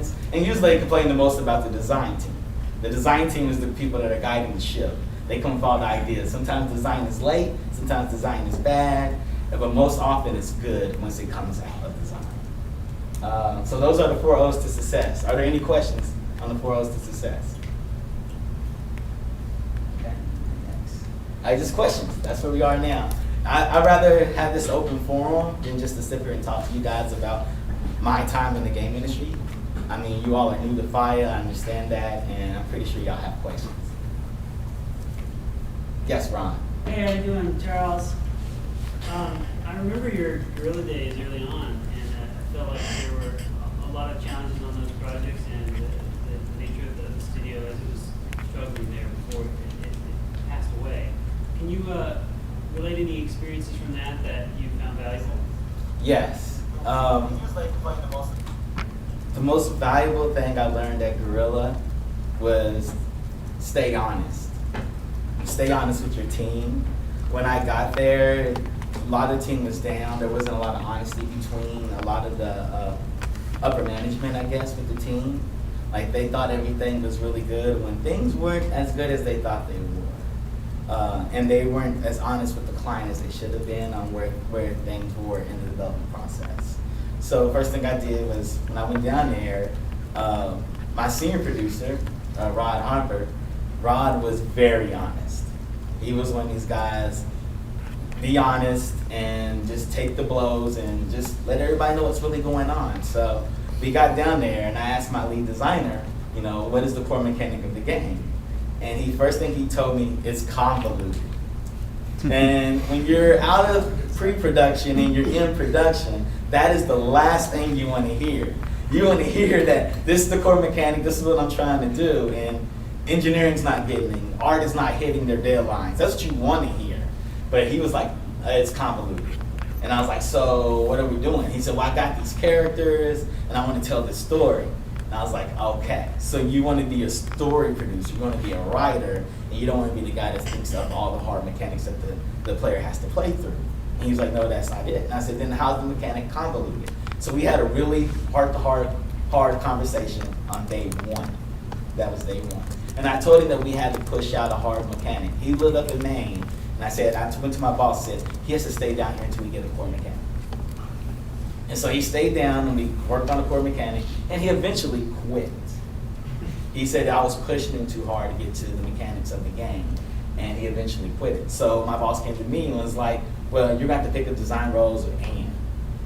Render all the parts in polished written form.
complaints, and usually they complain the most about the design team. The design team is the people that are guiding the ship. They come with all the ideas. Sometimes design is late, sometimes design is bad, but most often it's good once it comes out of design. So those are the 4 O's to success. Are there any questions on the 4 O's to success? Okay, next. Just questions. That's where we are now. I'd rather have this open forum than just to sit here and talk to you guys about my time in the game industry. I mean, you all are new to FIEA, I understand that, and I'm pretty sure y'all have questions. Yes, Ron. Hey, how you doing, Charles? I remember your early days early on, and I felt like there were a lot of challenges on those projects, and the nature of the studio as it was struggling there before it passed away. Can you relate any experiences from that you found valuable? Yes. The most valuable thing I learned at Gorilla was stay honest. Stay honest with your team. When I got there, a lot of the team was down. There wasn't a lot of honesty between a lot of the upper management, I guess, with the team. Like, they thought everything was really good when things weren't as good as they thought they were. And they weren't as honest with the client as they should have been on where things were in the development process. So first thing I did was, when I went down there, my senior producer, Rod Harper, Rod was very honest. He was one of these guys, be honest and just take the blows and just let everybody know what's really going on. So we got down there and I asked my lead designer, what is the core mechanic of the game? And first thing he told me is convoluted. And when you're out of pre-production and you're in production, that is the last thing you want to hear. You want to hear that this is the core mechanic, this is what I'm trying to do, and engineering's not getting it, art is not hitting their deadlines. That's what you want to hear. But he was like, it's convoluted. And I was like, so what are we doing? He said, well, I got these characters and I want to tell this story. And I was like, okay, so you want to be a story producer, you want to be a writer, and you don't want to be the guy that thinks of all the hard mechanics that the player has to play through. And he was like, no, that's not it. And I said, then how's the mechanic convoluted? So we had a really heart-to-heart, hard conversation on day 1. That was day 1. And I told him that we had to push out a hard mechanic. He lived up in Maine, and I went to my boss and said, he has to stay down here until we get a core mechanic. And so he stayed down and we worked on a core mechanic, and he eventually quit. He said I was pushing him too hard to get to the mechanics of the game, and he eventually quit it. So my boss came to me and was like, well, you're going to have to pick up design roles with Ann.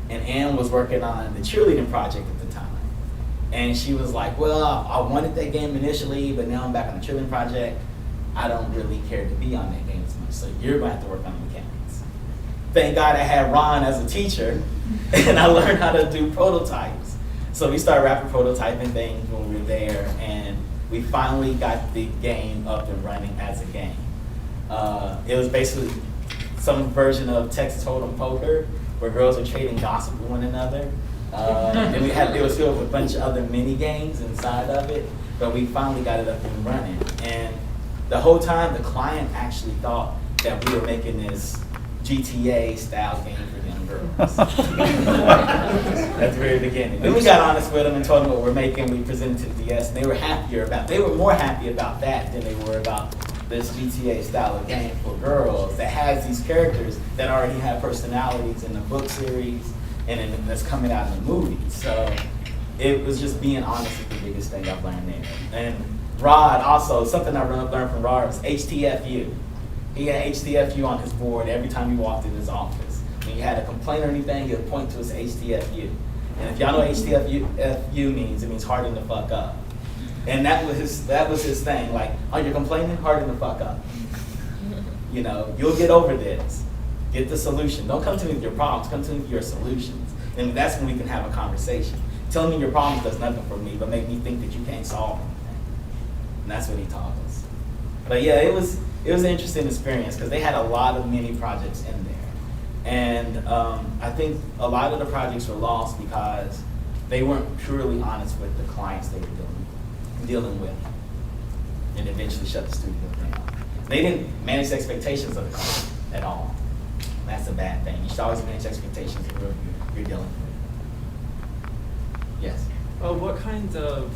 And Ann was working on the cheerleading project at the time. And she was like, well, I wanted that game initially, but now I'm back on the cheerleading project. I don't really care to be on that game as much, so you're going to have to work on the mechanics. Thank God I had Ron as a teacher, and I learned how to do prototypes. So we started rapid prototyping things when we were there, and we finally got the game up and running as a game. It was basically some version of Texas Hold'em Poker, where girls are trading gossip with one another. Then it was filled with a bunch of other mini games inside of it, but we finally got it up and running. And the whole time, the client actually thought that we were making this GTA style game for young girls. At the very beginning. Then we got honest with them and told them what we're making. We presented to the DS, and they were more happy about that than they were about this GTA style of game for girls that has these characters that already have personalities in the book series and that's coming out in the movies. So it was just being honest is the biggest thing I've learned there. And Rod also, something I learned from Rod was HTFU. He had HTFU on his board every time he walked in his office. When he had a complaint or anything, he would point to his HTFU. And if y'all know what HTFU means, it means harden the fuck up. And that was his thing. Like, oh, you're complaining? Harden the fuck up. You'll get over this. Get the solution. Don't come to me with your problems. Come to me with your solutions. And that's when we can have a conversation. Telling me your problems does nothing for me, but make me think that you can't solve anything. And that's what he taught us. But yeah, it was an interesting experience because they had a lot of mini projects in there. And I think a lot of the projects were lost because they weren't purely honest with the clients they were dealing with, and eventually shut the studio down. They didn't manage the expectations of the client at all. That's a bad thing. You should always manage expectations of whoever you're dealing with. Yes? What kinds of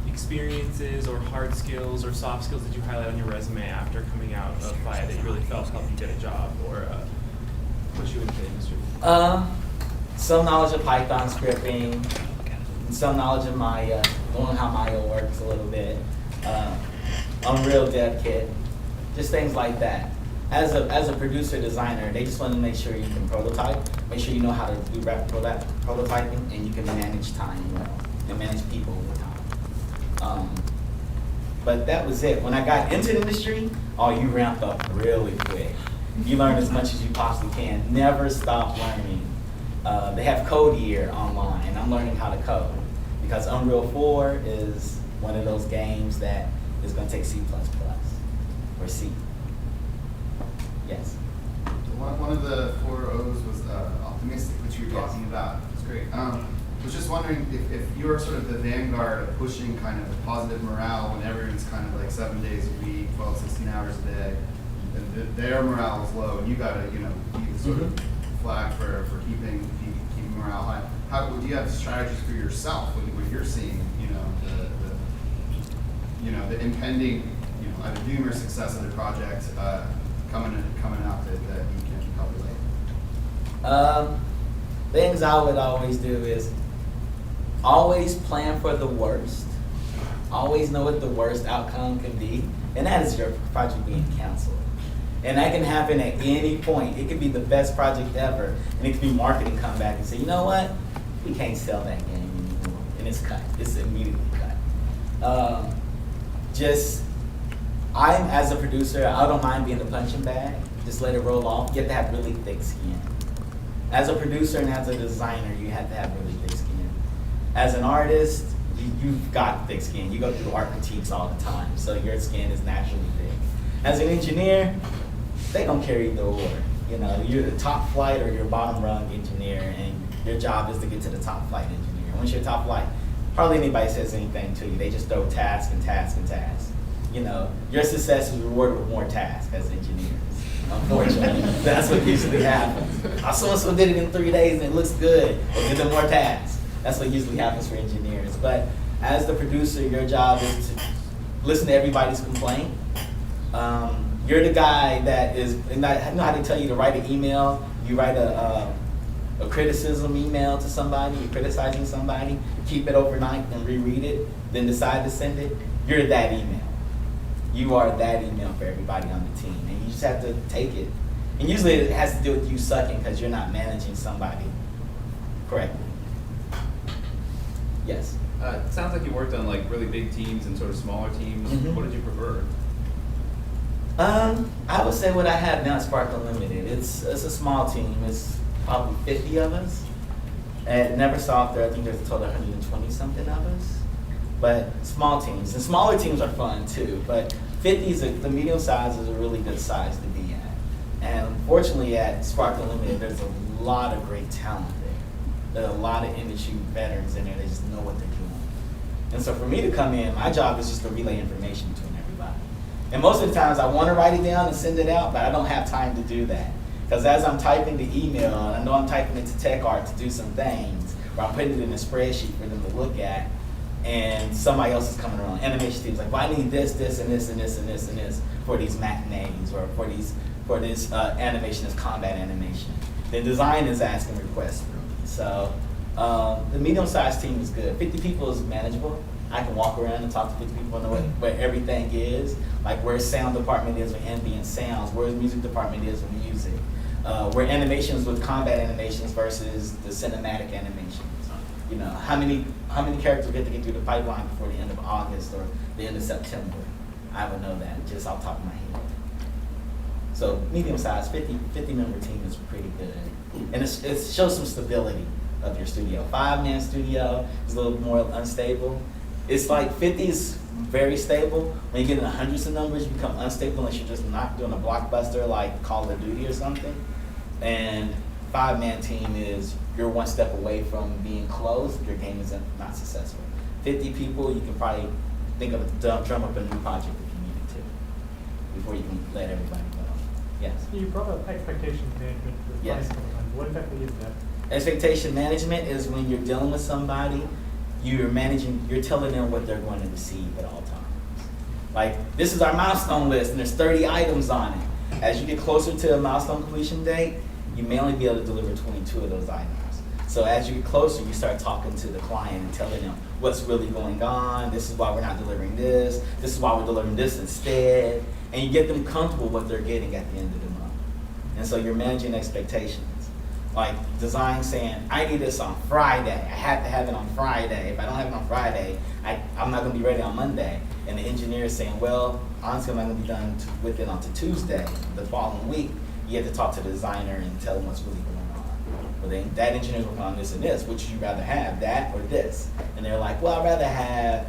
experiences or hard skills or soft skills did you highlight on your resume after coming out of FIEA that you really felt helped you get a job or push you into the industry? Some knowledge of Python scripting, some knowledge of Maya, knowing how Maya works a little bit, Unreal Dev Kit, just things like that. As a producer designer, they just want to make sure you can prototype, make sure you know how to do rapid prototyping, and you can manage time well, and manage people over time. But that was it. When I got into the industry, you ramp up really quick. You learn as much as you possibly can. Never stop learning. They have Code Year online, and I'm learning how to code because Unreal 4 is one of those games that is going to take C++ or C. Yes. One of the 4 O's was optimistic, which you were talking about. It's great. I was just wondering if you're sort of the vanguard of pushing kind of positive morale when everyone's kind of like 7 days a week, 12, 16 hours a day, and their morale is low, and you got to, be sort of flag for keeping morale high. Do you have strategies for yourself when you're seeing, the impending, either doom or success of the project coming out that you can help relate? Things I would always do is always plan for the worst. Always know what the worst outcome can be, and that is your project being canceled. And that can happen at any point. It could be the best project ever, and it could be marketing come back and say, you know what, we can't sell that game anymore, and it's cut. It's immediately cut. I'm as a producer, I don't mind being the punching bag. Just let it roll off. You have to have really thick skin. As a producer and as a designer, you have to have really thick skin. As an artist, you've got thick skin. You go through art critiques all the time, so your skin is naturally thick. As an engineer, they don't care either or. You're the top flight or your bottom rung engineer, and your job is to get to the top flight engineer. Once you're top flight, hardly anybody says anything to you. They just throw task and task and task. Your success is rewarded with more tasks as engineers. Unfortunately, that's what usually happens. So-and-so did it in 3 days and it looks good. We'll give them more tasks. That's what usually happens for engineers. But as the producer, your job is to listen to everybody's complaint. You're the guy that is, and I know how they tell you to write an email. You write a criticism email to somebody, you're criticizing somebody, keep it overnight and reread it, then decide to send it. You're that email. You are that email for everybody on the team, and you just have to take it. And usually it has to do with you sucking because you're not managing somebody correctly. Yes? It sounds like you worked on like really big teams and sort of smaller teams. Mm-hmm. What did you prefer? I would say what I have now is Spark Unlimited. It's a small team. It's probably 50 of us. At Neversoft, I think there's a total of 120 something of us. But small teams, and smaller teams are fun too. But 50 the medium size is a really good size to be at. And unfortunately, at Spark Unlimited, there's a lot of great talent there. There are a lot of industry veterans in there that just know what they're doing. And so for me to come in, my job is just to relay information between everybody. And most of the times I want to write it down and send it out, but I don't have time to do that. Because as I'm typing the email, and I know I'm typing it to Tech Art to do some things, or I'm putting it in a spreadsheet for them to look at, and somebody else is coming around. Animation team's like, well, I need this, this, and this, and this, and this, and this for these matinees, or for this animation, this combat animation. The design is asking requests for me. So the medium-sized team is good. 50 people is manageable. I can walk around and talk to 50 people and know where everything is, like where sound department is with ambient sounds, where the music department is with music, where animations with combat animations versus the cinematic animations. How many characters get to get through the pipeline before the end of August or the end of September? I would know that just off the top of my head. So medium-sized, 50-member team is pretty good. And it shows some stability of your studio. 5-man studio is a little more unstable. It's like 50 is very stable. When you get in the hundreds of numbers, you become unstable unless you're just not doing a blockbuster like Call of Duty or something. And 5-man team is you're one step away from being closed, your game is not successful. 50 people, you can probably think of drum up a new project if you needed to, before you can let everybody go. Yes? You brought up expectation management. Yes. What exactly is that? Expectation management is when you're dealing with somebody you're telling them what they're going to receive at all times. Like, this is our milestone list, and there's 30 items on it. As you get closer to a milestone completion date, you may only be able to deliver 22 of those items. So as you get closer, you start talking to the client and telling them what's really going on. This is why we're not delivering this. This is why we're delivering this instead. And you get them comfortable with what they're getting at the end of the month. And so you're managing expectations. Like design saying, I need this on Friday. I have to have it on Friday. If I don't have it on Friday, I'm not going to be ready on Monday. And the engineer is saying, well, honestly, I'm not going to be done with it onto Tuesday. The following week, you have to talk to the designer and tell them what's really going on. Well, then that engineer's working on this and this. Which would you rather have, that or this? And they're like, well, I'd rather have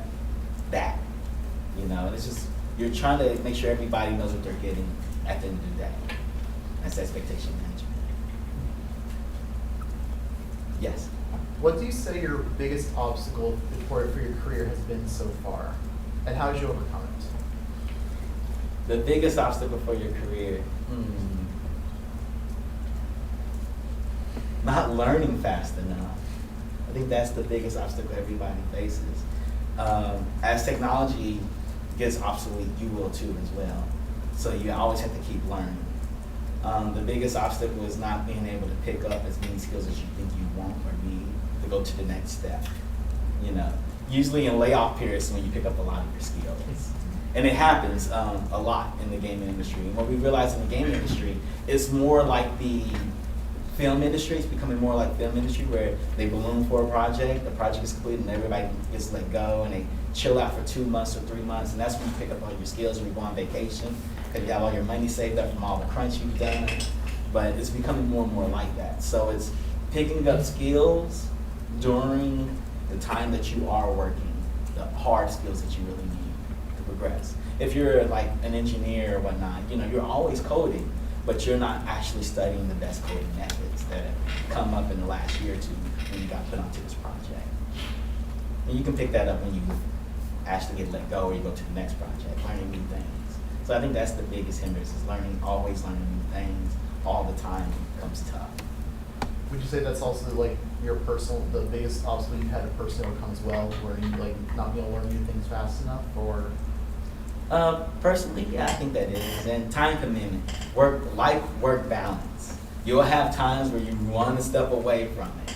that. You know, and it's just, you're trying to make sure everybody knows what they're getting at the end of the day. That's expectation management. Yes. What do you say your biggest obstacle for your career has been so far? And how did you overcome it? The biggest obstacle for your career? Not learning fast enough. I think that's the biggest obstacle everybody faces. As technology gets obsolete, you will too as well. So you always have to keep learning. The biggest obstacle is not being able to pick up as many skills as you think you want or need to go to the next step. You know, usually in layoff periods when you pick up a lot of your skills. And it happens a lot in the gaming industry. And what we realize in the gaming industry, it's more like the film industry. It's becoming more like film industry where they balloon for a project, the project is completed and everybody gets let go and they chill out for 2 months or 3 months, and that's when you pick up all your skills when you go on vacation because you have all your money saved up from all the crunch you've done. But it's becoming more and more like that. So it's picking up skills during the time that you are working, the hard skills that you really need to progress. If you're like an engineer or whatnot, you know, you're always coding, but you're not actually studying the best coding methods that have come up in the last year or two when you got put onto this project. And you can pick that up when you actually get let go or you go to the next project, learning new things. So I think that's the biggest hindrance is always learning new things all the time becomes tough. Would you say that's also like the biggest obstacle you've had to personally overcome as well, where you like not being able to learn new things fast enough, or? Personally, yeah, I think that is. And time commitment, work balance. You'll have times where you want to step away from it.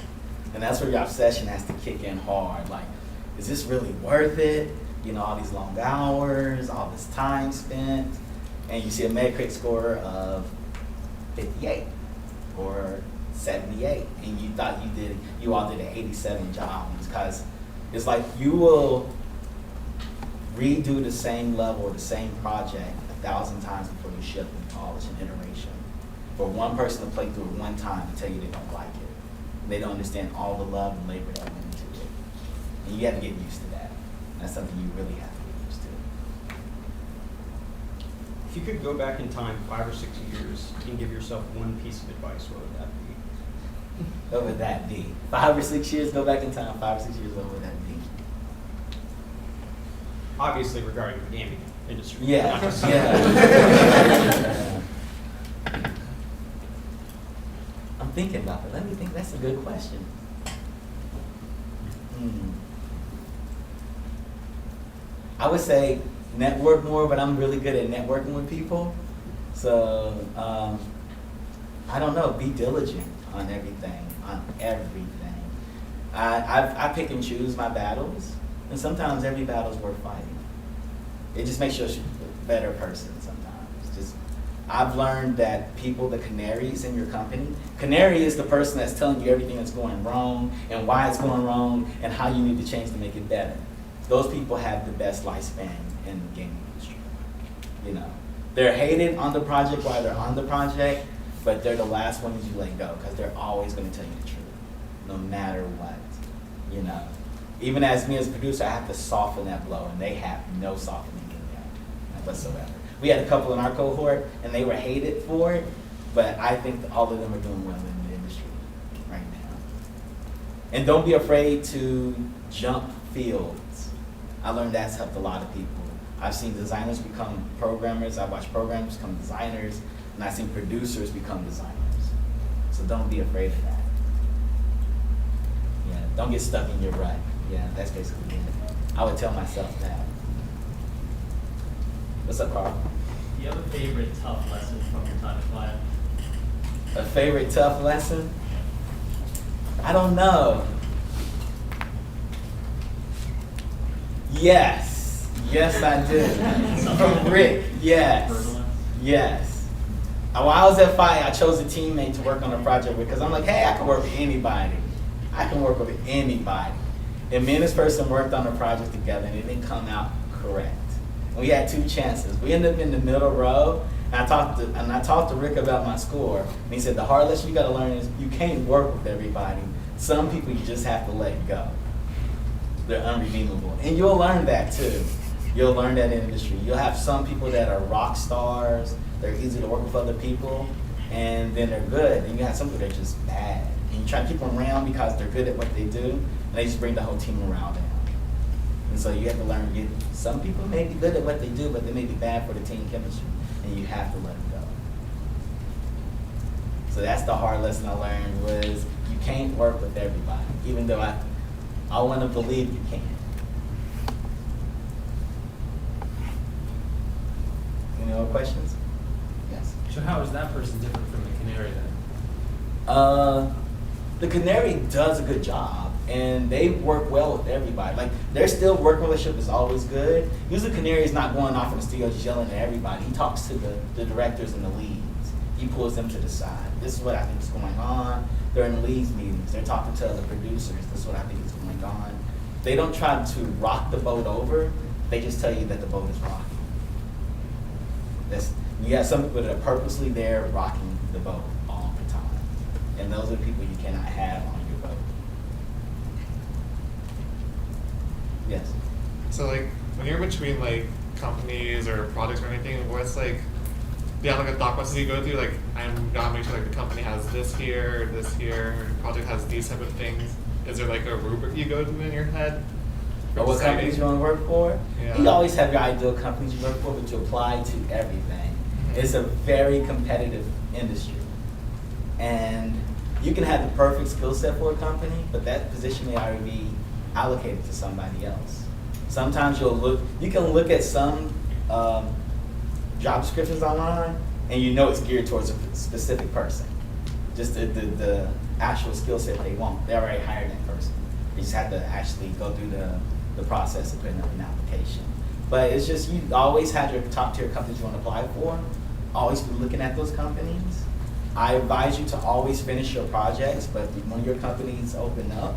And that's where your obsession has to kick in hard. Like, is this really worth it? You know, all these long hours, all this time spent. And you see a Metacritic score of 58 or 78. And you thought you all did an 87 job. Because it's like you will redo the same level or the same project 1,000 times before you ship and polish an iteration. For one person to play through it one time and tell you they don't like it. They don't understand all the love and labor that went into it. And you have to get used to that. That's something you really have to get used to. If you could go back in time 5 or 6 years and give yourself one piece of advice, what would that be? What would that be? 5 or 6 years, go back in time, 5 or 6 years, what would that be? Obviously regarding the gaming industry. Yeah, not just- yeah. I'm thinking about it. Let me think. That's a good question. I would say network more, but I'm really good at networking with people. So I don't know. Be diligent on everything. I pick and choose my battles, and sometimes every battle is worth fighting. It just makes you a better person sometimes. I've learned that people, the canaries in your company, canary is the person that's telling you everything that's going wrong and why it's going wrong and how you need to change to make it better. Those people have the best lifespan in the gaming industry. You know, they're hated on the project while they're on the project, but they're the last ones you let go because they're always going to tell you the truth, no matter what. You know, even as me as a producer, I have to soften that blow, and they have no softening in there whatsoever. We had a couple in our cohort, and they were hated for it, but I think that all of them are doing well in the industry right now. And don't be afraid to jump fields. I learned that's helped a lot of people. I've seen designers become programmers, I've watched programmers become designers, and I've seen producers become designers. So don't be afraid of that. Yeah, don't get stuck in your rut. Yeah, that's basically it. I would tell myself that. What's up, Carl? Do you have a favorite tough lesson from your time at FIEA? A favorite tough lesson? I don't know. Yes. Yes, I do. From Rick, yes. Personal? Yes. While I was at FIEA, I chose a teammate to work on a project with because I'm like, hey, I can work with anybody. I can work with anybody. And me and this person worked on a project together and it didn't come out correct. We had 2 chances. We ended up in the middle row, and I talked to Rick about my score, and he said the hard lesson you got to learn is you can't work with everybody. Some people you just have to let go. They're unredeemable, and you'll learn that too. You'll learn that in industry. You'll have some people that are rock stars. They're easy to work with other people, and then they're good. And you have some people that are just bad, and you try to keep them around because they're good at what they do, and they just bring the whole team morale down. And so you have to learn, some people may be good at what they do, but they may be bad for the team chemistry, and you have to let them go. So that's the hard lesson I learned was you can't work with everybody, even though I want to believe you can. Any other questions? Yes. So how is that person different from the canary then? The canary does a good job, and they work well with everybody. Like, their still working relationship is always good. Usually canary is not going off in the studio just yelling at everybody. He talks to the directors and the leads. He pulls them to the side. This is what I think is going on. They're in leads meetings. They're talking to other producers. This is what I think is going on. They don't try to rock the boat over. They just tell you that the boat is rocking. You have some people that are purposely there rocking the boat all the time. And those are the people you cannot have on your boat. Yes. So like when you're between like companies or projects or anything, what's like, do you have like a thought process you go through? Like I'm gonna make sure like the company has this here, or the project has these type of things. Is there like a rubric you go through in your head? Or what companies you want to work for? Yeah. You always have your ideal companies you work for, but you apply to everything. It's a very competitive industry. And you can have the perfect skill set for a company, but that position may already be allocated to somebody else. Sometimes you can look at some job descriptions online, and you know it's geared towards a specific person. Just the actual skill set they want. They already hired that person. You just have to actually go through the process of putting up an application. But it's just, you always have your top tier companies you want to apply for. Always be looking at those companies. I advise you to always finish your projects, but when your companies open up,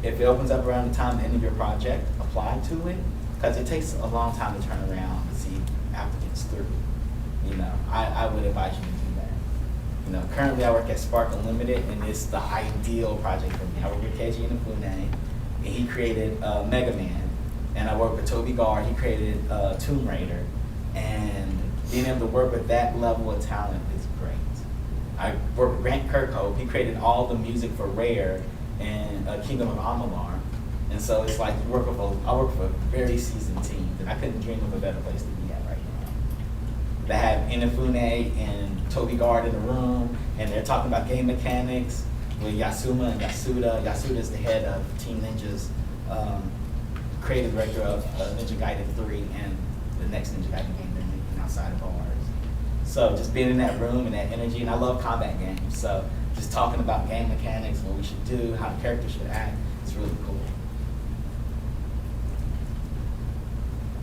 if it opens up around the time the end of your project, apply to it, because it takes a long time to turn around to see applicants through. You know, I would advise you to do that. You know, currently I work at Spark Unlimited, and it's the ideal project for me. I work with KG Inafune, and he created Mega Man, and I work with Toby Gard. He created Tomb Raider, and being able to work with that level of talent is great. I work with Grant Kirkhope. He created all the music for Rare and Kingdom of Amalur. And so it's like I work with a very seasoned team that I couldn't dream of a better place to be at right now. They have Inafune and Toby Gard in the room, and they're talking about game mechanics with Yasuma and Yasuda. Yasuda is the head of Team Ninja's creative director of Ninja Gaiden 3 and the next Ninja Gaiden game they're making outside of ours. So just being in that room and that energy, and I love combat games, so just talking about game mechanics, what we should do, how the characters should act, it's really cool.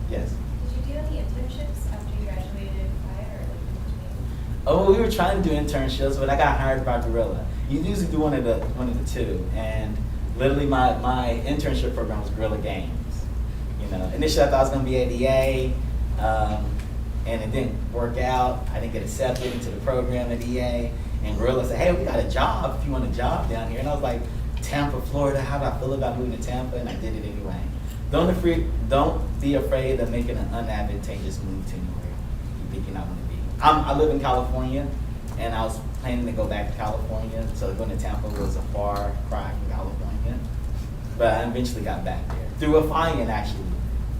Yes? Did you do any internships after you graduated FIEA or like in between? Oh, we were trying to do internships, but I got hired by Gorilla. You usually do one of the two, and literally my internship program was Gorilla Games. You know, initially I thought I was going to be at EA, and it didn't work out. I didn't get accepted into the program at EA, and Gorilla said, hey, we got a job if you want a job down here. And I was like, Tampa, Florida, how do I feel about moving to Tampa? And I did it anyway. Don't be afraid of making an unadvantageous move to anywhere you think you're not going to be. I live in California, and I was planning to go back to California, so going to Tampa was a far cry from California. But I eventually got back there. Through a FIEAn, actually.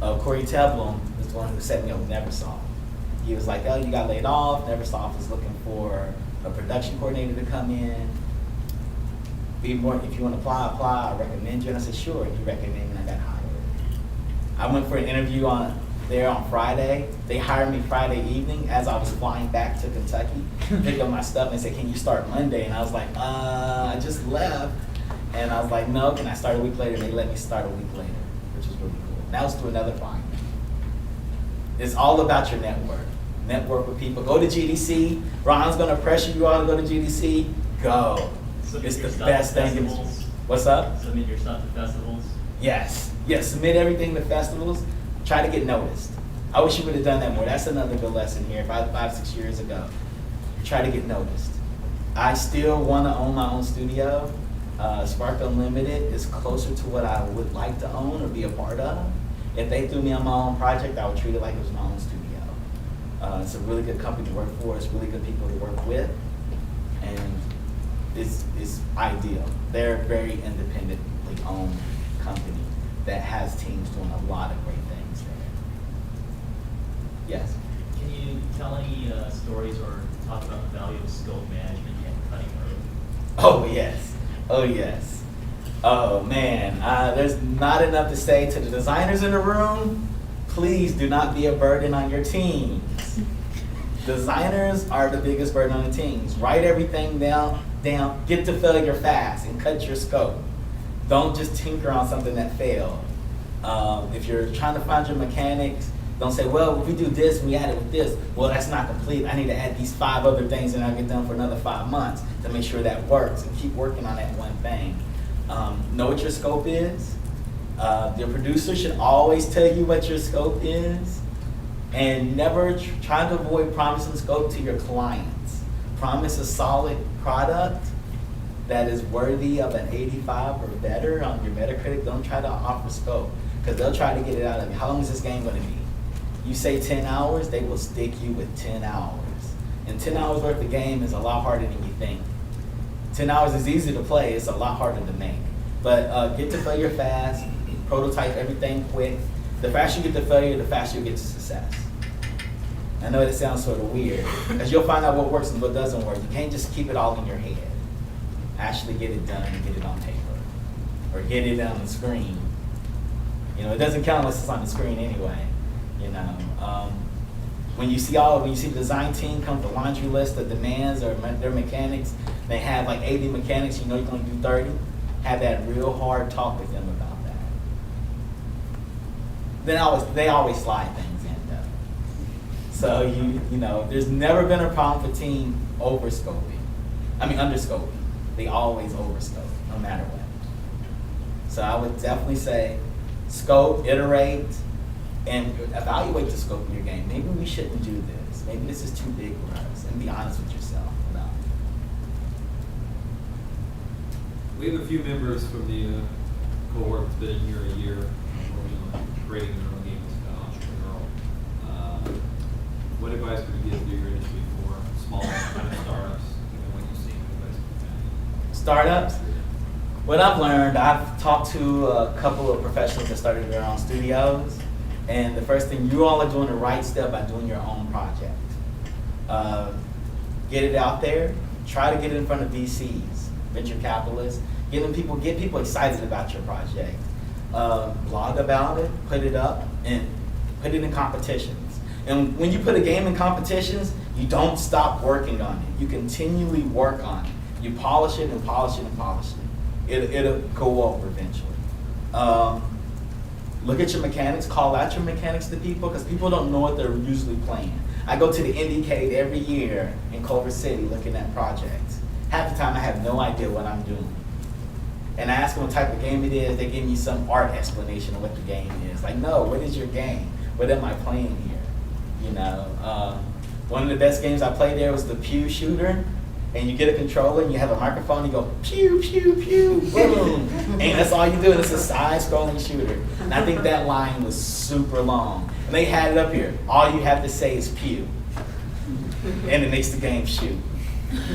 Corey Tevlum was the one who set me up with Neversoft. He was like, oh, you got laid off. Neversoft was looking for a production coordinator to come in. be more, if you want to apply, I recommend you. And I said, sure. And he recommended me and I got hired. I went for an interview there on Friday. They hired me Friday evening as I was flying back to Kentucky, picked up my stuff and said, can you start Monday? And I was like, I just left. And I was like, no, can I start a week later? And they let me start a week later, which is really cool. That was through another fine. It's all about your network. Network with people. Go to GDC. Ron's gonna pressure you all to go to GDC. Go. Submit It's your the stuff best to thing. festivals. What's up? Submit your stuff to festivals. Yes. Yes, submit everything to festivals. Try to get noticed. I wish you would have done that more. That's another good lesson here. 5, 6 years ago. Try to get noticed. I still want to own my own studio. Spark Unlimited is closer to what I would like to own or be a part of. If they threw me on my own project, I would treat it like it was my own studio. It's a really good company to work for. It's really good people to work with. And it's ideal. They're a very independently owned company that has teams doing a lot of great things there. Yes? Can you tell any stories or talk about the value of scope management and cutting road? Oh, yes. Oh, yes. Oh, man. There's not enough to say to the designers in the room. Please do not be a burden on your teams. Designers are the biggest burden on the teams. Write everything down, get to failure fast, and cut your scope. Don't just tinker on something that failed. If you're trying to find your mechanics, don't say, well, if we do this and we add it with this, well, that's not complete. I need to add these 5 other things and I'll get done for another 5 months to make sure that works, and keep working on that one thing. Know what your scope is. Your producer should always tell you what your scope is, and never try to avoid promising scope to your clients. Promise a solid product that is worthy of an 85 or better on your Metacritic. Don't try to offer scope, because they'll try to get it out of you. How long is this game going to be? You say 10 hours, they will stick you with 10 hours. And 10 hours worth of game is a lot harder than you think. 10 hours is easy to play, it's a lot harder to make. But get to failure fast, prototype everything quick. The faster you get to failure, the faster you get to success. I know that sounds sort of weird, because you'll find out what works and what doesn't work. You can't just keep it all in your head. Actually get it done and get it on paper, or get it on the screen. You know, it doesn't count unless it's on the screen anyway. You know, when you see the design team come with a laundry list of demands or their mechanics, they have like 80 mechanics. You know you're going to do 30. Have that real hard talk with them about that. They always slide things in though. So you know, there's never been a problem for team underscoping. They always overscope, no matter what. So I would definitely say scope, iterate, and evaluate the scope of your game. Maybe we shouldn't do this. Maybe this is too big for us. And be honest with yourself about it. We have a few members from the cohort that's been in here a year, working on creating their own games, entrepreneurial. What advice would you give to your industry for small kind of startups, given what you've seen? Startups? What I've learned, I've talked to a couple of professionals that started their own studios, and the first thing, you all are doing the right step by doing your own project. Get it out there. Try to get it in front of VCs, venture capitalists. Get people excited about your project. Blog about it, put it up, and put it in competitions. And when you put a game in competitions, you don't stop working on it. You continually work on it. You polish it and polish it and polish it. It'll go over eventually. Look at your mechanics, call out your mechanics to people, because people don't know what they're usually playing. I go to the Indiecade every year in Culver City looking at projects. Half the time I have no idea what I'm doing. And I ask them what type of game it is, they give me some art explanation of what the game is. Like, no, what is your game? What am I playing here? You know, one of the best games I played there was the Pew Shooter. And you get a controller and you have a microphone, you go pew, pew, pew, boom. And that's all you do, and it's a side-scrolling shooter. And I think that line was super long. And they had it up here. All you have to say is pew. And it makes the game shoot.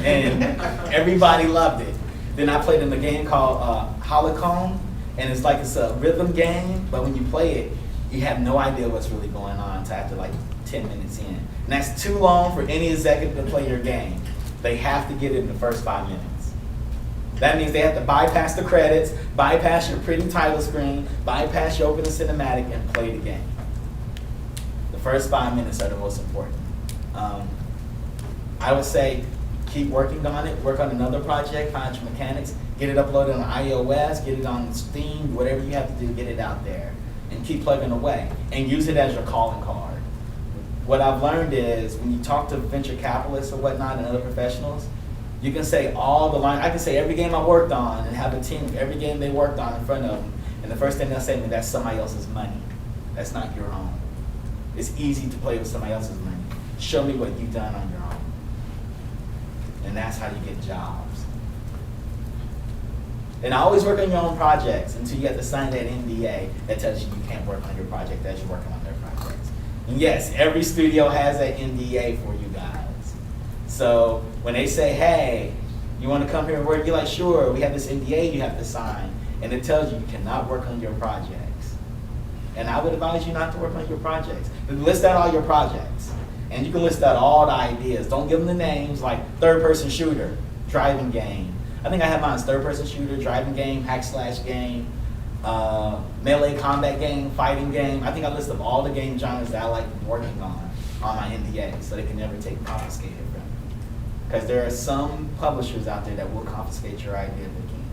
And everybody loved it. Then I played in a game called Holocone, and it's a rhythm game, but when you play it, you have no idea what's really going on until after like 10 minutes in. And that's too long for any executive to play your game. They have to get it in the first 5 minutes. That means they have to bypass the credits, bypass your pretty title screen, bypass your opening cinematic, and play the game. The first 5 minutes are the most important. I would say keep working on it, work on another project, find your mechanics, get it uploaded on iOS, get it on Steam, whatever you have to do, get it out there. And keep plugging away. And use it as your calling card. What I've learned is when you talk to venture capitalists or whatnot and other professionals, you can say all the line. I can say every game I worked on and have a team of every game they worked on in front of them. And the first thing they'll say to me, that's somebody else's money. That's not your own. It's easy to play with somebody else's money. Show me what you've done on your own. And that's how you get jobs. And always work on your own projects until you have to sign that NDA that tells you you can't work on your project as you're working on their projects. And yes, every studio has that NDA for you guys. So when they say, hey, you want to come here and work, you're like, sure, we have this NDA you have to sign. And it tells you you cannot work on your projects. And I would advise you not to work on your projects. List out all your projects. And you can list out all the ideas. Don't give them the names like third-person shooter, driving game. I think I have mine as third-person shooter, driving game, hack/slash game, melee combat game, fighting game. I think I listed all the game genres that I like working on my NDA, so they can never take confiscated from me. Because there are some publishers out there that will confiscate your idea if they can.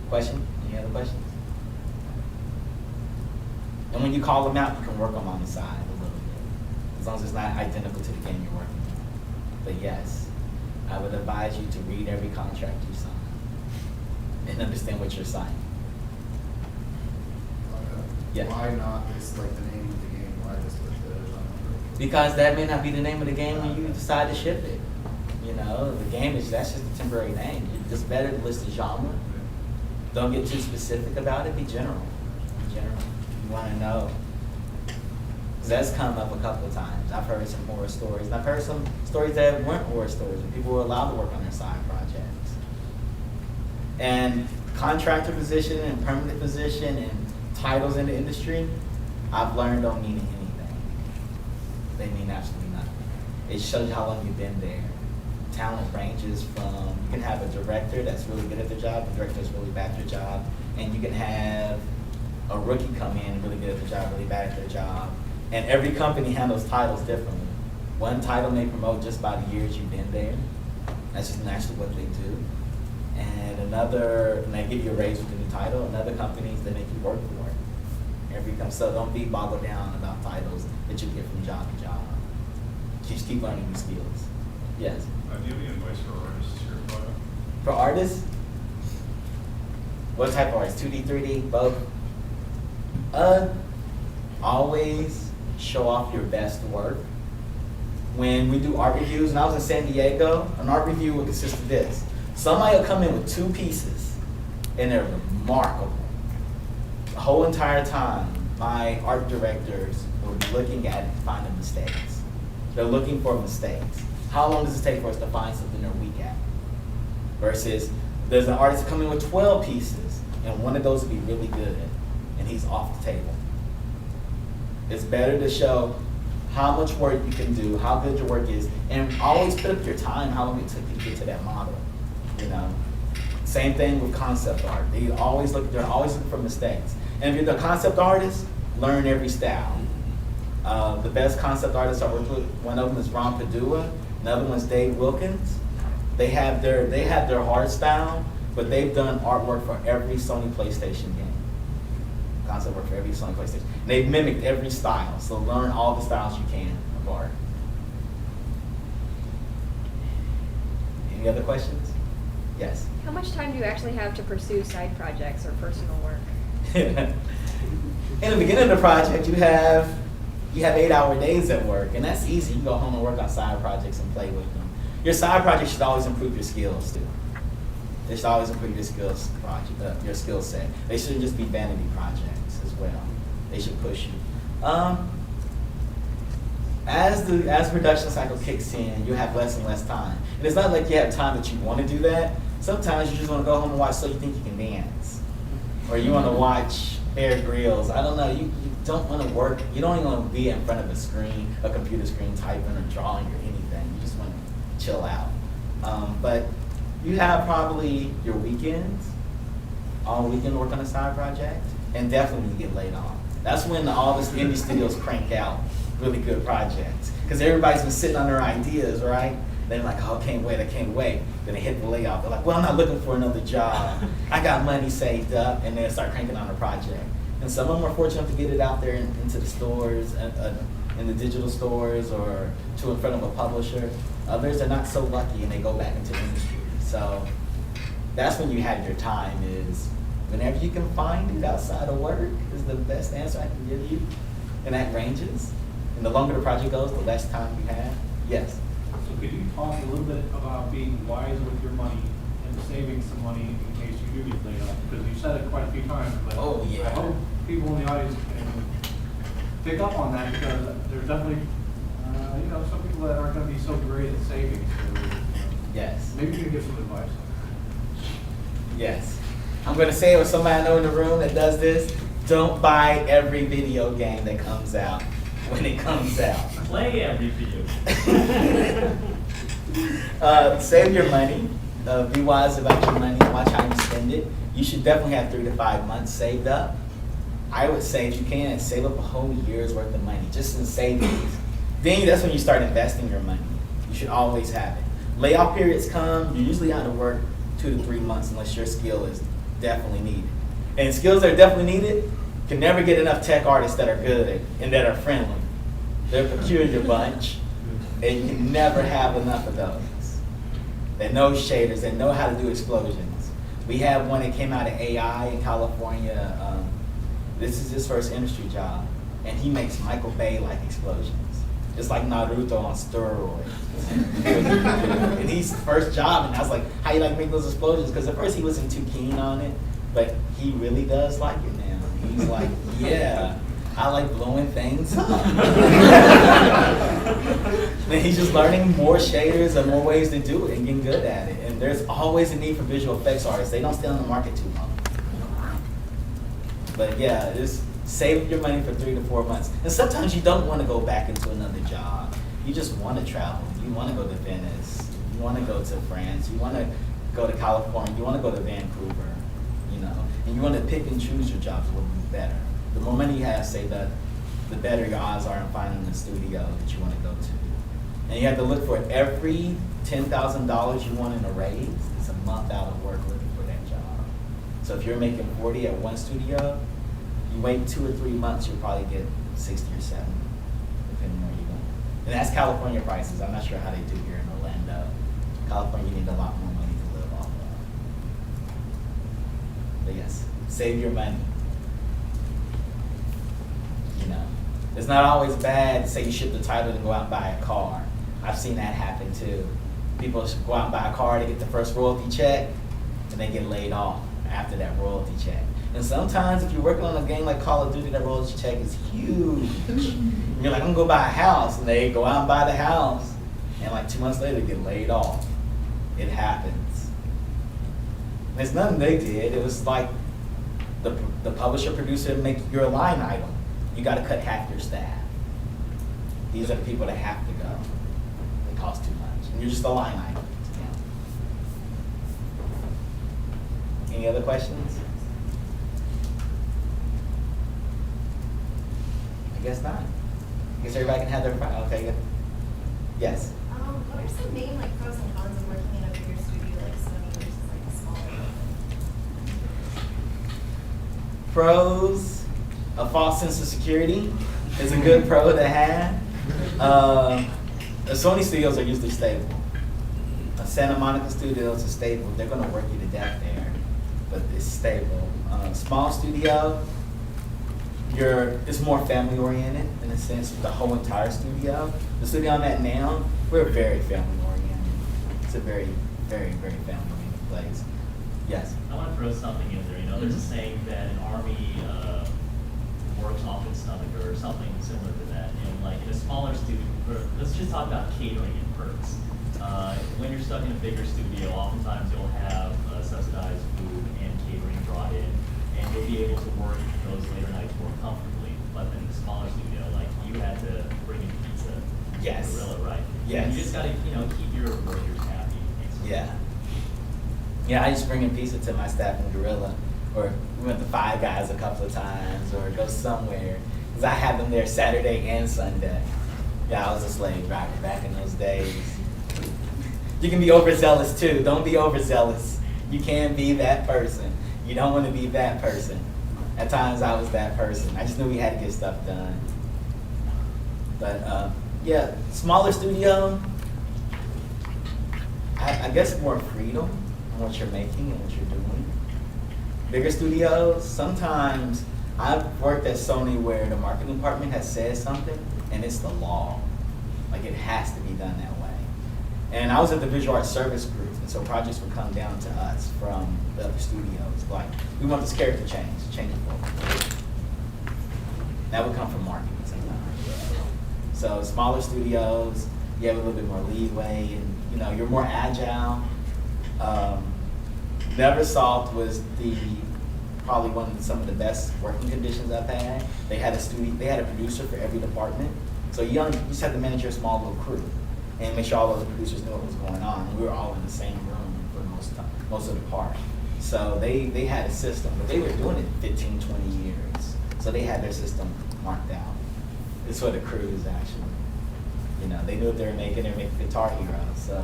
Question? Any other questions? And when you call them out, you can work them on the side a little bit, as long as it's not identical to the game you're working on. But yes, I would advise you to read every contract you sign and understand what you're signing. Yeah. Why not list like the name of the game? Why just list the genre? Because that may not be the name of the game when you decide to ship it. You know, the game that's just a temporary name. It's better to list the genre. Don't get too specific about it. Be general. Be general. You want to know. Because that's come up a couple of times. I've heard some horror stories, and I've heard some stories that weren't horror stories, when people were allowed to work on their side projects. And contractor position and permanent position and titles in the industry, I've learned don't mean anything. They mean absolutely nothing. It shows you how long you've been there. Talent ranges from, you can have a director that's really good at their job, a director that's really bad at their job, and you can have a rookie come in and really good at their job, really bad at their job. And every company handles titles differently. One title may promote just by the years you've been there. That's just naturally what they do. And another, and they give you a raise with the new title. And other companies, they make you work for it. So don't be boggled down about titles that you get from job to job. Just keep learning new skills. Yes? Do you have any advice for artists here, Claudia? For artists? What type of artists? 2D, 3D, both? Always show off your best work. When we do art reviews, and I was in San Diego, an art review would consist of this. Somebody will come in with 2 pieces, and they're remarkable. The whole entire time, my art directors will be looking at it and finding mistakes. They're looking for mistakes. How long does it take for us to find something they're weak at? Versus, there's an artist come in with 12 pieces, and one of those will be really good, and he's off the table. It's better to show how much work you can do, how good your work is, and always put up your time, how long it took you to get to that model. You know, same thing with concept art. They're always looking for mistakes. And if you're the concept artist, learn every style. The best concept artists I worked with, one of them is Ron Padua, another one's Dave Wilkins. They have their hard style, but they've done artwork for every Sony PlayStation game. Concept work for every Sony PlayStation. And they've mimicked every style, so learn all the styles you can of art. Any other questions? Yes. How much time do you actually have to pursue side projects or personal work? In the beginning of the project, you have 8-hour days at work, and that's easy. You can go home and work on side projects and play with them. Your side projects should always improve your skills too. They should always improve your your skill set. They shouldn't just be vanity projects as well. They should push you. As the production cycle kicks in, you have less and less time. And it's not like you have time that you want to do that. Sometimes you just want to go home and watch So You Think You Can Dance. Or you want to watch Bear Grylls. I don't know. You don't want to work. You don't even want to be in front of a screen, a computer screen, typing or drawing or anything. You chill out. But you have probably your weekends, all weekend work on a side project, and definitely you get laid off. That's when all the indie studios crank out really good projects. Because everybody's been sitting on their ideas, right? They're like, oh, I can't wait. Then they hit the layoff. They're like, well, I'm not looking for another job. I got money saved up, and then start cranking on a project. And some of them are fortunate to get it out there into the stores, in the digital stores, or in front of a publisher. Others are not so lucky, and they go back into industry. So that's when you have your time, is whenever you can find it outside of work is the best answer I can give you. And that ranges. And the longer the project goes, the less time you have. Yes? So could you talk a little bit about being wise with your money and saving some money in case you do get laid off? Because you said it quite a few times, but Oh, yeah. I hope people in the audience can pick up on that, because there's definitely, some people that aren't going to be so great at saving. So, Yes. maybe you can give some advice. Yes. I'm going to say it with somebody I know in the room that does this. Don't buy every video game that comes out when it comes out. Play every video game. Save your money. Be wise about your money. Watch how you spend it. You should definitely have 3 to 5 months saved up. I would say, if you can, save up a whole year's worth of money just in savings. Then that's when you start investing your money. You should always have it. Layoff periods come, you're usually out of work 2 to 3 months unless your skill is definitely needed. And skills that are definitely needed, can never get enough tech artists that are good and that are friendly. They're a peculiar bunch, and you can never have enough of those. That know shaders, that know how to do explosions. We have one that came out of AI in California. This is his first industry job, and he makes Michael Bay-like explosions. It's like Naruto on steroids. And he's the first job, and I was like, how you like make those explosions? Because at first he wasn't too keen on it, but he really does like it now. He's like, yeah, I like blowing things up. And he's just learning more shaders and more ways to do it and getting good at it. And there's always a need for visual effects artists. They don't stay on the market too long. But yeah, just save your money for 3 to 4 months. And sometimes you don't want to go back into another job. You just want to travel. You want to go to Venice. You want to go to France. You want to go to California. You want to go to Vancouver. And you want to pick and choose your jobs a little bit better. The more money you have saved up, the better your odds are in finding the studio that you want to go to. And you have to look for every $10,000 you want in a raise. It's a month out of work looking for that job. So if you're making 40 at one studio, you wait 2 or 3 months, you'll probably get 60 or 70, depending where you're going. And that's California prices. I'm not sure how they do here in Orlando. California, you need a lot more money to live off of. But yes, save your money. It's not always bad to say you ship the title and go out and buy a car. I've seen that happen too. People go out and buy a car, they get the first royalty check, and they get laid off after that royalty check. And sometimes if you're working on a game like Call of Duty, that royalty check is huge. And you're like, I'm gonna go buy a house, and they go out and buy the house, and like 2 months later, get laid off. It happens. And it's nothing they did. It was like the publisher, producer make your a line item. You got to cut half your staff. These are the people that have to go. They cost too much, and you're just a line item. Yeah. Any other questions? I guess not. I guess everybody can have their fun. Okay, good. Yes. What are some main pros and cons of working in a bigger studio like Sony versus a smaller one? Pros, a false sense of security is a good pro to have. The Sony studios are usually stable. Santa Monica studios are stable. They're going to work you to death there, but it's stable. Small studio, it's more family oriented in a sense. The whole entire studio. The studio I'm at now, we're very family oriented. It's a very, very, very family oriented place. Yes. I want to throw something in there. There's a saying that an army works off its stomach or something similar to that. And in a smaller studio, let's just talk about catering and perks. When you're stuck in a bigger studio, oftentimes you'll have subsidized food and catering brought in, and you'll be able to work those later nights more comfortably. But in the smaller studio, you had to bring in pizza, yes, gorilla, right? Yes. And you just got to, keep your work Yeah, I used to bring in pizza to my staff in Gorilla, or we went to Five Guys a couple of times, or go somewhere, because I had them there Saturday and Sunday. Yeah, I was a slave driver back in those days. You can be overzealous too. Don't be overzealous. You can be that person. You don't want to be that person. At times I was that person. I just knew we had to get stuff done. But yeah, smaller studio, I guess more freedom on what you're making and what you're doing. Bigger studios, sometimes I've worked at Sony where the marketing department has said something and it's the law. Like it has to be done that way. And I was at the visual arts service group, and so projects would come down to us from the other studios. Like, we want this character change it forward. That would come from marketing sometimes. So smaller studios, you have a little bit more leeway, and you know, you're more agile. Neversoft was probably some of the best working conditions I've had. They had a producer for every department. So you just had to manage your small little crew and make sure all of the producers knew what was going on. And we were all in the same room for most of the part. So they had a system, but they were doing it 15, 20 years. So they had their system marked out. It's for the crews actually. You know, they knew what they were making Guitar Hero. So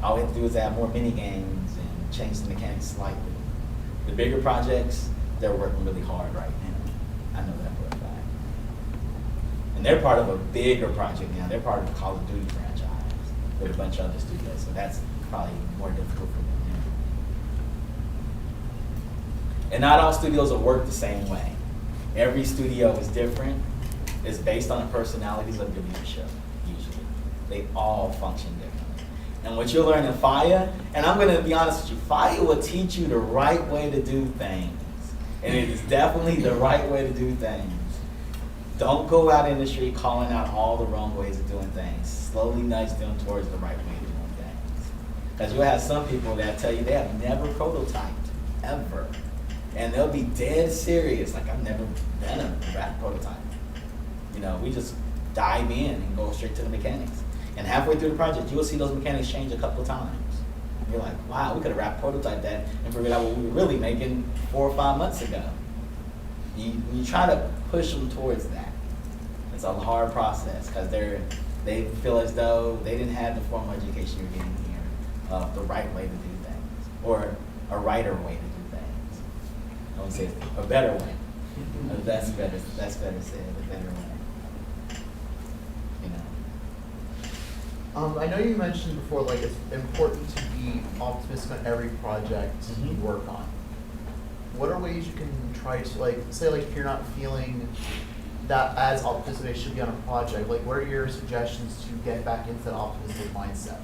all we had to do was add more mini games and change the mechanics slightly. The bigger projects, they're working really hard right now. I know that for a fact. And they're part of a bigger project now. They're part of the Call of Duty franchise with a bunch of other studios. So that's probably more difficult for them now. And not all studios will work the same way. Every studio is different. It's based on the personalities of your leadership, usually. They all function differently. And what you'll learn in FIEA, and I'm gonna be honest with you, FIEA will teach you the right way to do things. And it is definitely the right way to do things. Don't go out in the street calling out all the wrong ways of doing things. Slowly nudge them towards the right way of doing things. Because you'll have some people that tell you they have never prototyped, ever. And they'll be dead serious, like I've never done a rap prototype. You know, we just dive in and go straight to the mechanics. And halfway through the project, you'll see those mechanics change a couple of times. And you're like, wow, we could have rap prototyped that and figured out what we were really making 4 or 5 months ago. You try to push them towards that. It's a hard process because they feel as though they didn't have the formal education you're getting here of the right way to do things, or a righter way to do things. I would say a better way. That's better said, a better way. You know. I know you mentioned before, like, it's important to be optimistic on every project you work on. What are ways you can try to, like, say, like, if you're not feeling that as optimistic as you should be on a project, like, what are your suggestions to get back into that optimistic mindset?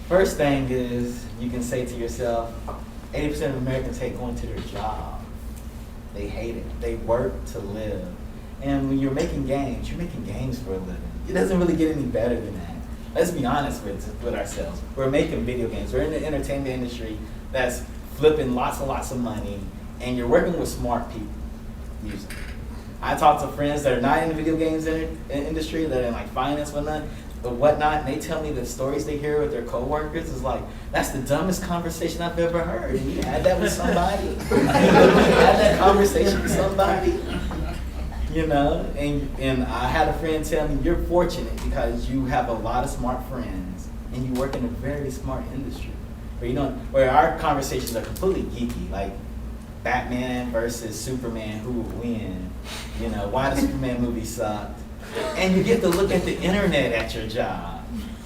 First thing is, you can say to yourself, 80% of Americans hate going to their job. They hate it. They work to live. And when you're making games for a living. It doesn't really get any better than that. Let's be honest with ourselves. We're making video games. We're in the entertainment industry that's flipping lots and lots of money, and you're working with smart people, usually. I talk to friends that are not in the video games industry, that are in like finance or whatnot, and they tell me the stories they hear with their coworkers is like, that's the dumbest conversation I've ever heard. And you had that with somebody? You had that conversation with somebody? You know, and I had a friend tell me, you're fortunate because you have a lot of smart friends and you work in a very smart industry. Where our conversations are completely geeky, like Batman versus Superman, who would win? You know, why the Superman movie sucked? And you get to look at the internet at your job.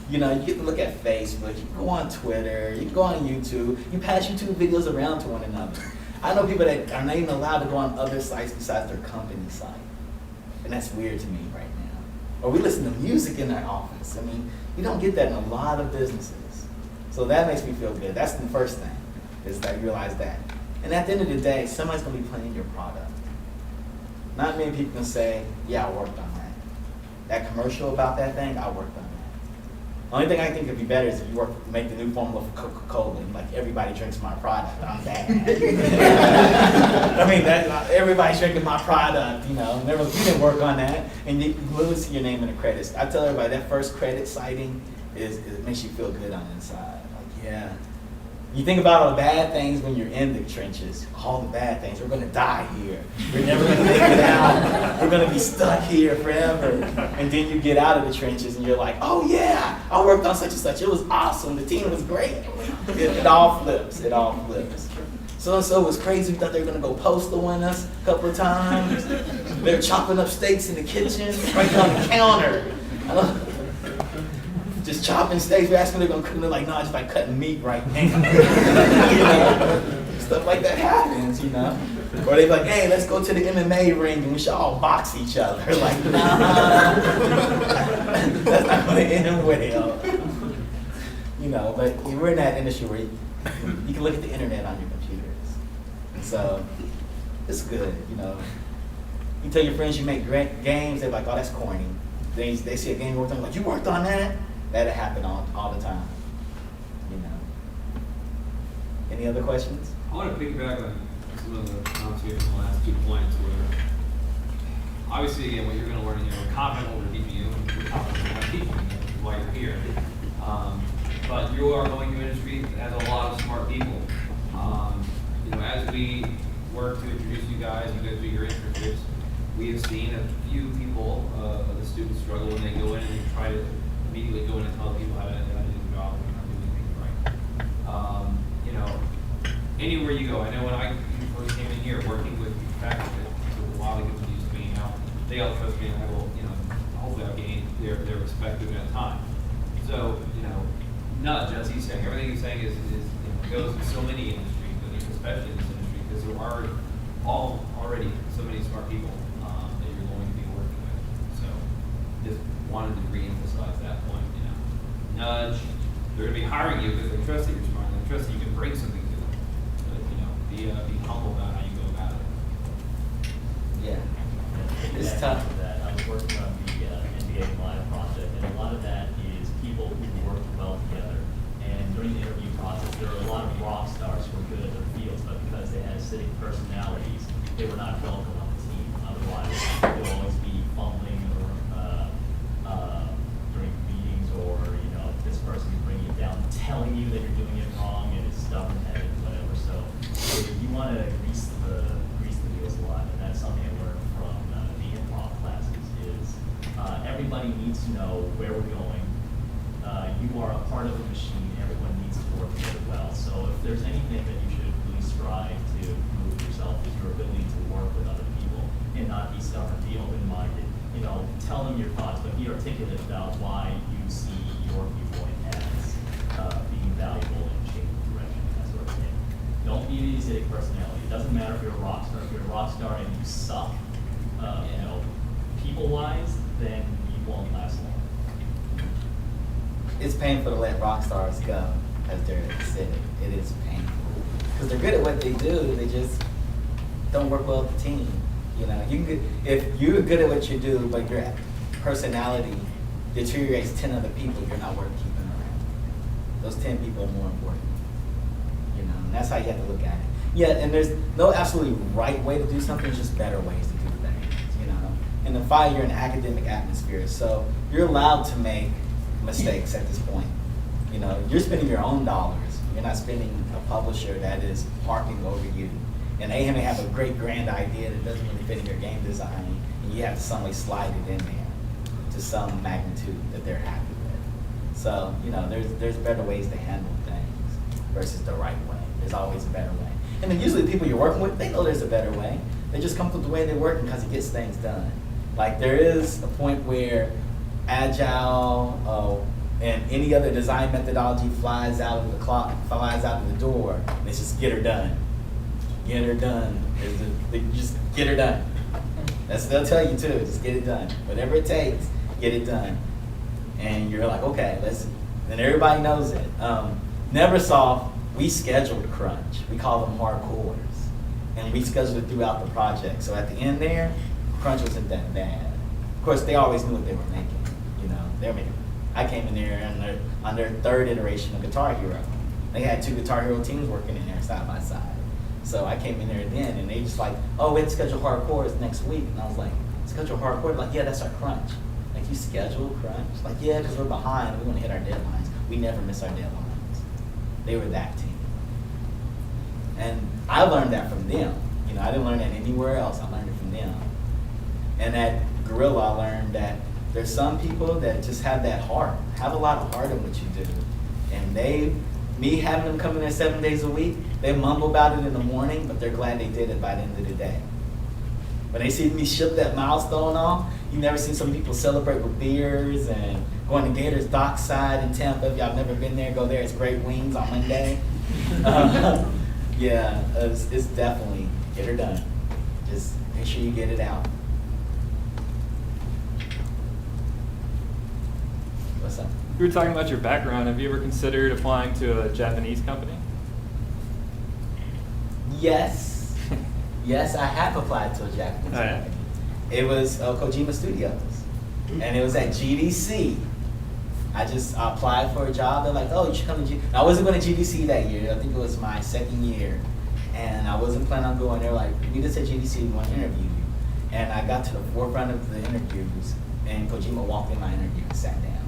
You know, you get to look at Facebook, you can go on Twitter, you can go on YouTube, you pass YouTube videos around to one another. I know people that are not even allowed to go on other sites besides their company site. And that's weird to me right now. Or we listen to music in our office. I mean, you don't get that in a lot of businesses. So that makes me feel good. That's the first thing, is that you realize that. And at the end of the day, somebody's gonna be playing your product. Not many people can say, yeah, I worked on that. That commercial about that thing, I worked on that. The only thing I think could be better is if you make the new formula for Coca-Cola, and like everybody drinks my product, I'm bad. I mean, everybody's drinking my product, you know. You didn't work on that, and you literally see your name in the credits. I tell everybody that first credit citing it makes you feel good on the inside. Like, Yeah. You think about all the bad things when you're in the trenches. All the bad things. We're gonna die here. We're never gonna make it out. We're gonna be stuck here forever. And then you get out of the trenches and you're like, oh yeah, I worked on such and such. It was awesome. The team was great. It all flips. It all flips. So-and-so was crazy. We thought they were gonna go postal on us a couple of times. They were chopping up steaks in the kitchen, right on the counter. Just chopping steaks. We asked them if they're gonna cook, and they're like, no, I just like cutting meat right now. You know? Stuff like that happens, you know. Or they be like, hey, let's go to the MMA ring and we should all box each other. Like, nah, that's not gonna end well. You know, but we're in that industry where you can look at the internet on your computers. And so it's good, you know. You tell your friends you make great games, they're like, oh, that's corny. They see a game you worked on, like, you worked on that? That'll happen all the time, you know. Any other questions? I want to piggyback on some of the comments here from the last 2 points where, obviously, again, what you're going to learn, we're confident what we're teaching you, and we're confident what we're teaching you, which is why you're here. But you are going to an industry that has a lot of smart people. As we work to introduce you guys do your internships, we have seen a few people, the students struggle when they go in and they try to immediately go in and tell people how to do the job and how to do things right. Anywhere you go, I know when I first came in here working with faculty, it took a while to get them used to being out. They all trust me, and I will, hopefully I'll gain their respect during that time. So, nudge, as he's saying, everything he's saying is goes in so many industries, but especially in this industry, because there are already so many smart people that you're going to be working with. So, just wanted to re-emphasize that point. Nudge. They're going to be hiring you because they trust that you're smart. They trust that you can bring something to them. But be humble about how you go about it. Yeah, it's tough. That I was working on the NBA Live project, and a lot of that is people who work well together. And during the interview process, there were a lot of rock stars who were good at their fields, but because they had acidic personalities, they were not welcome on the team. Otherwise, there would always be fumbling or during meetings, or this person can bring you down, telling you that you're doing it wrong, and it's stubborn-headed, whatever. So you want to grease the wheels a lot, and that's something I learned from the improv classes. Is everybody needs to know where we're going. You are a part of the machine. Everyone needs to work together well. So if there's anything that you should really strive to improve yourself, is your ability to work with other people and not be stubborn, be open-minded. Tell them your thoughts, but be articulate about why you see your viewpoint as being valuable and changing direction, that sort of thing. Don't be the acidic personality. It doesn't matter if you're a rock star. If you're a rock star and you suck, people-wise, then you won't last long. It's painful to let rock stars go as they're acidic. It is painful because they're good at what they do. They just don't work well with the team. If you're good at what you do, but your personality deteriorates 10 other people, you're not worth keeping around. Those 10 people are more important. And that's how you have to look at it. Yeah, and there's no absolutely right way to do something. It's just better ways to do things. In the FIEA, you're in an academic atmosphere, so you're allowed to make mistakes at this point. You're spending your own dollars. You're not spending a publisher that is harping over you. And they may have a great grand idea that doesn't really fit in your game design, and you have to some way slide it in there to some magnitude that they're happy with. So, there's better ways to handle things versus the right way. There's always a better way. And then usually the people you're working with, they know there's a better way. They just come with the way they're working because it gets things done. Like there is a point where Agile and any other design methodology flies out of the door, and it's just get her done. Get her done. Just get her done. They'll tell you too, just get it done. Whatever it takes, get it done. And you're like, okay, and everybody knows it. Neversoft, we scheduled crunch. We call them hardcores. And we scheduled it throughout the project. So at the end there, crunch wasn't that bad. Of course, they always knew what they were making. They're making. I came in there on their third iteration of Guitar Hero. They had 2 Guitar Hero teams working in there side by side. So I came in there then, and they just like, oh, we have to schedule hardcores next week. And I was like, schedule hardcore? Like, yeah, that's our crunch. Like, you schedule crunch? Like, yeah, because we're behind. We want to hit our deadlines. We never miss our deadlines. They were that team. And I learned that from them. You know, I didn't learn that anywhere else. I learned it from them. And at Gorilla, I learned that there's some people that just have that heart, have a lot of heart in what you do. And me having them come in there 7 days a week, they mumble about it in the morning, but they're glad they did it by the end of the day. When they see me ship that milestone off, you never seen some people celebrate with beers and going to Gators Dockside in Tampa. If y'all never been there, go there. It's great wings on Monday. Yeah, it's definitely get her done. Just make sure you get it out. What's up? You were talking about your background. Have you ever considered applying to a Japanese company? Yes. Yes, I have applied to a Japanese company. It was Kojima Studios. And it was at GDC. I just applied for a job. They're like, oh, you should come to GDC. I wasn't going to GDC that year. I think it was my second year. And I wasn't planning on going. They were like, meet us at GDC. We want to interview you. And I got to the forefront of the interviews. And Kojima walked in my interview and sat down.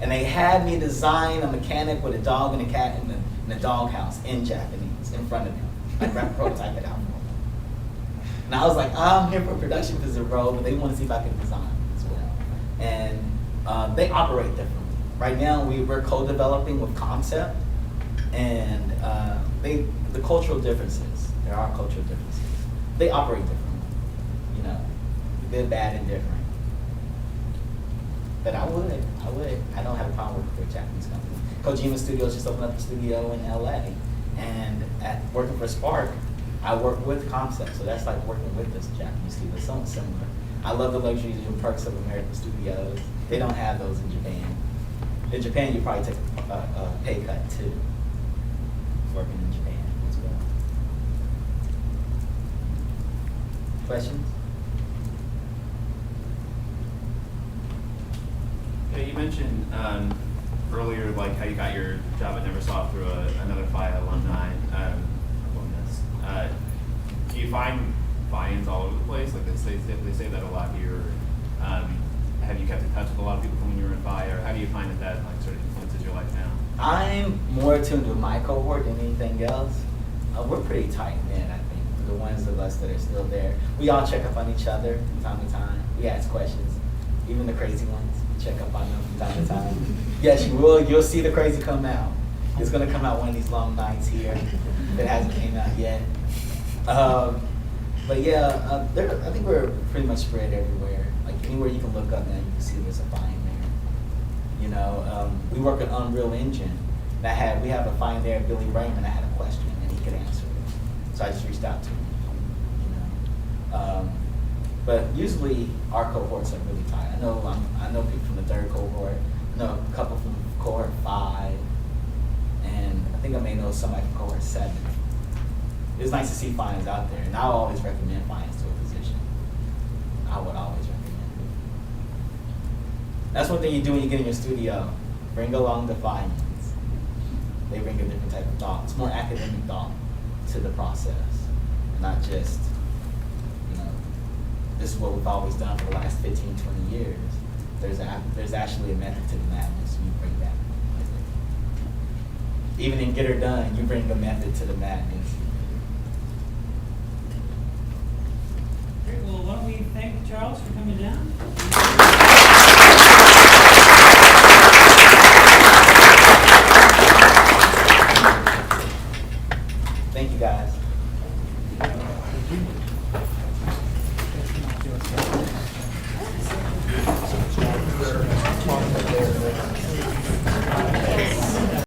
And they had me design a mechanic with a dog and a cat in the doghouse in Japanese in front of them. I grabbed a prototype it out for them. And I was like, I'm here for production because of the role, but they want to see if I can design as well. And they operate differently. Right now, we're co-developing with Concept, and the cultural differences. There are cultural differences. They operate differently. You know, good, bad, and different. But I would. I don't have a problem working for a Japanese company. Kojima Studios just opened up a studio in LA. And working for Spark, I work with Concept. So that's like working with this Japanese studio. Something similar. I love the luxuries and perks of American studios. They don't have those in Japan. In Japan, you probably take a pay cut too, working in Japan as well. Questions? Yeah, you mentioned earlier like how you got your job at Neversoft through another FIEA alumni. Alumnus. Do you find FIEAns all over the place? Like they say that a lot here. Have you kept in touch with a lot of people from when you were in FIEA, or how do you find that like sort of influences your life now? I'm more attuned to my cohort than anything else. We're pretty tight, man, I think. The ones of us that are still there. We all check up on each other from time to time. We ask questions. Even the crazy ones, we check up on them from time to time. Yes, you will. You'll see the crazy come out. It's going to come out one of these long nights here that hasn't came out yet. But yeah, I think we're pretty much spread everywhere. Like anywhere you can look up now, you can see there's a FIEAn there. You know, we work with Unreal Engine. We have a FIEAn there, Billy Raymond. I had a question and he could answer it, so I just reached out to him. You know, but usually our cohorts are really tight. I know people from the third cohort. I know a couple from cohort 5, and I think I may know somebody from cohort 7. It's nice to see FIEAns out there, and I always recommend FIEAns to a position. I would always recommend it. That's one thing you do when you get in your studio. Bring along the FIEAns. They bring a different type of thought. It's more academic thought to the process, and not just, you know, this is what we've always done for the last 15, 20 years. There's actually a method to the madness, and you bring that with it. Even in Get Her Done, you bring a method to the madness. Great, well, why don't we thank Charles for coming down? Thank you, guys.